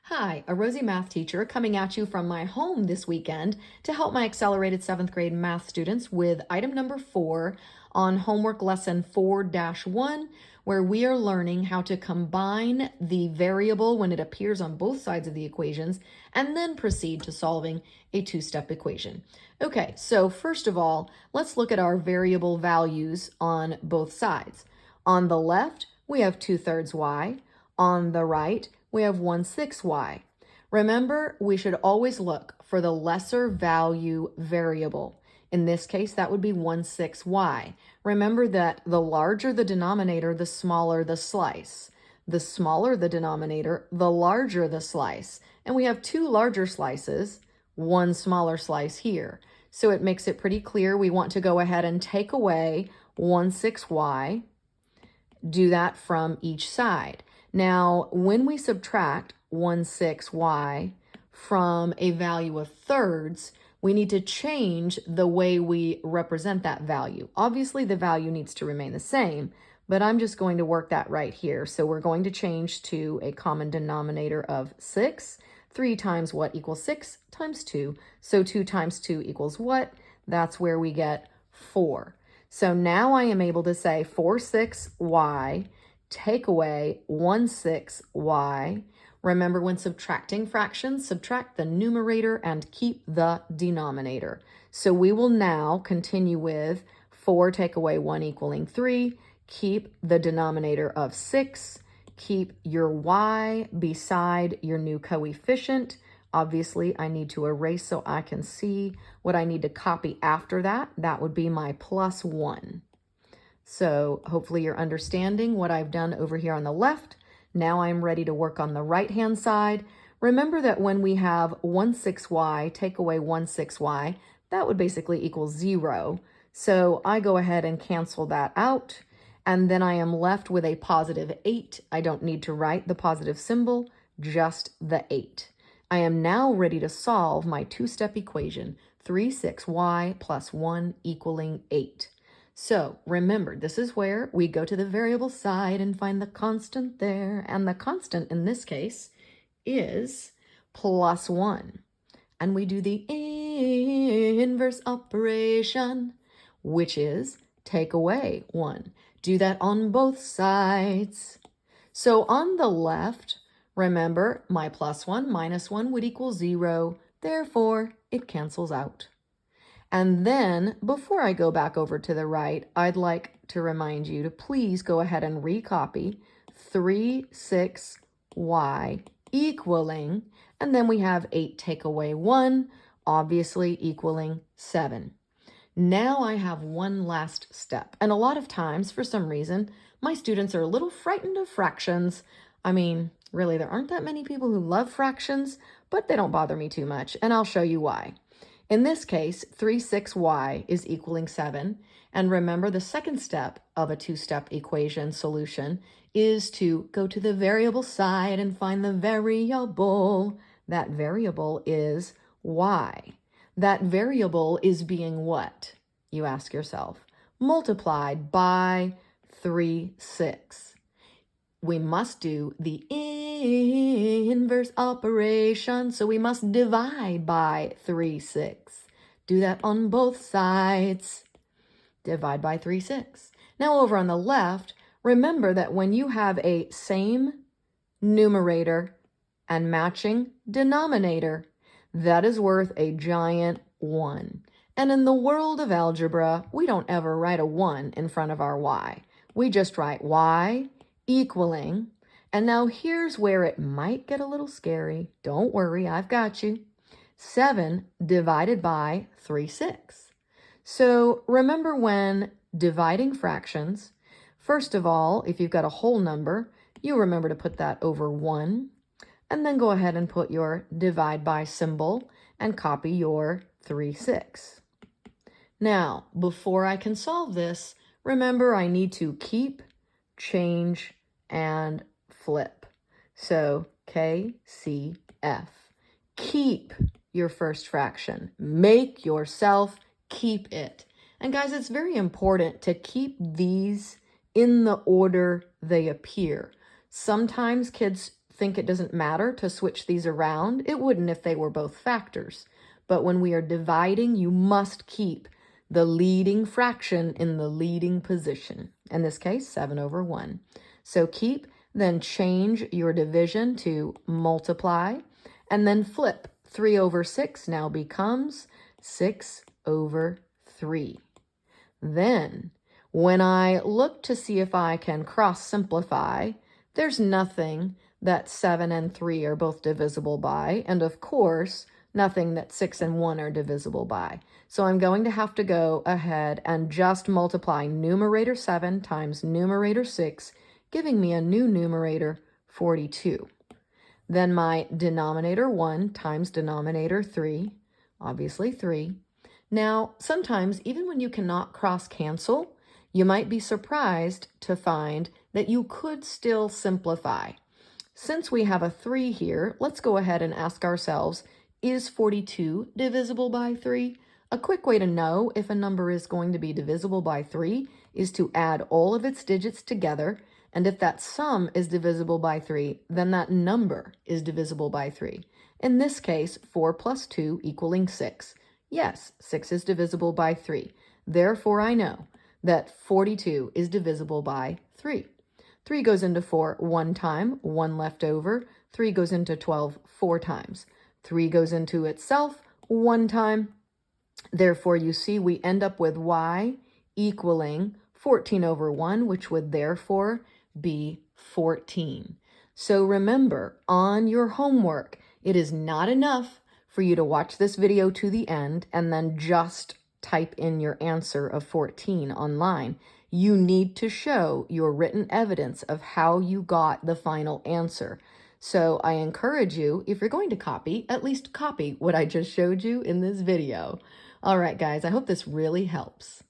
Hi, a Rosie math teacher coming at you from my home this weekend to help my accelerated 7th grade math students with item number 4 on homework lesson 4-1, where we are learning how to combine the variable when it appears on both sides of the equations and then proceed to solving a two-step equation. Okay, so first of all, let's look at our variable values on both sides. On the left, we have 2/3 y. On the right, we have 1/6 y. Remember, we should always look for the lesser value variable. In this case, that would be 1/6 y. Remember that the larger the denominator, the smaller the slice. The smaller the denominator, the larger the slice. And we have two larger slices, one smaller slice here. So it makes it pretty clear we want to go ahead and take away 1/6 y. Do that from each side. Now, when we subtract 1/6 y from a value of thirds, we need to change the way we represent that value. Obviously, the value needs to remain the same, but I'm just going to work that right here. So we're going to change to a common denominator of 6. 3 times what equals 6 times 2. So 2 times 2 equals what? That's where we get 4. So now I am able to say 4/6 y, take away 1/6 y. Remember, when subtracting fractions, subtract the numerator and keep the denominator. So we will now continue with 4 take away 1 equaling 3. Keep the denominator of 6. Keep your y beside your new coefficient. Obviously, I need to erase so I can see what I need to copy after that. That would be my +1. So hopefully you're understanding what I've done over here on the left. Now I'm ready to work on the right-hand side. Remember that when we have 1/6 y, take away 1/6 y, that would basically equal 0. So I go ahead and cancel that out. And then I am left with a +8. I don't need to write the positive symbol, just the 8. I am now ready to solve my two-step equation, 3/6 y plus 1 equaling 8. So remember, this is where we go to the variable side and find the constant there. And the constant in this case is +1. And we do the inverse operation, which is take away 1. Do that on both sides. So on the left, remember, my +1 minus 1 would equal 0. Therefore, it cancels out. And then, before I go back over to the right, I'd like to remind you to please go ahead and recopy 3/6 y equaling, and then we have 8 take away 1, obviously equaling 7. Now I have one last step. And a lot of times, for some reason, my students are a little frightened of fractions. I mean, really, there aren't that many people who love fractions, but they don't bother me too much, and I'll show you why. In this case, 3/6 y is equaling 7. And remember, the second step of a two-step equation solution is to go to the variable side and find the variable. That variable is y. That variable is being what? You ask yourself. Multiplied by 3/6. We must do the inverse operation, so we must divide by 3/6. Do that on both sides. Divide by 3/6. Now over on the left, remember that when you have a same numerator and matching denominator, that is worth a giant 1. And in the world of algebra, we don't ever write a 1 in front of our y. We just write y equaling, and now here's where it might get a little scary. Don't worry, I've got you. 7 divided by 3/6. So remember, when dividing fractions, first of all, if you've got a whole number, you remember to put that over 1, and then go ahead and put your divide by symbol and copy your 3/6. Now, before I can solve this, remember I need to keep, change, and flip. So KCF. Keep your first fraction. Make yourself keep it. And guys, it's very important to keep these in the order they appear. Sometimes kids think it doesn't matter to switch these around. It wouldn't if they were both factors. But when we are dividing, you must keep the leading fraction in the leading position. In this case, 7/1. So keep, then change your division to multiply, and then flip. 3/6 now becomes 6/3. Then, when I look to see if I can cross simplify, there's nothing that 7 and 3 are both divisible by, and of course, nothing that 6 and 1 are divisible by. So I'm going to have to go ahead and just multiply numerator 7 times numerator 6, giving me a new numerator, 42. Then my denominator 1 times denominator 3, obviously 3. Now, sometimes, even when you cannot cross-cancel, you might be surprised to find that you could still simplify. Since we have a 3 here, let's go ahead and ask ourselves, is 42 divisible by 3? A quick way to know if a number is going to be divisible by 3 is to add all of its digits together, and if that sum is divisible by 3, then that number is divisible by 3. In this case, 4 plus 2 equaling 6. Yes, 6 is divisible by 3. Therefore, I know that 42 is divisible by 3. 3 goes into 4 one time, 1 left over. 3 goes into 12 4 times. 3 goes into itself 1 time. Therefore, you see we end up with y equaling 14/1, which would therefore be 14. So remember, on your homework, it is not enough for you to watch this video to the end and then just type in your answer of 14 online. You need to show your written evidence of how you got the final answer. So I encourage you, if you're going to copy, at least copy what I just showed you in this video. All right, guys, I hope this really helps.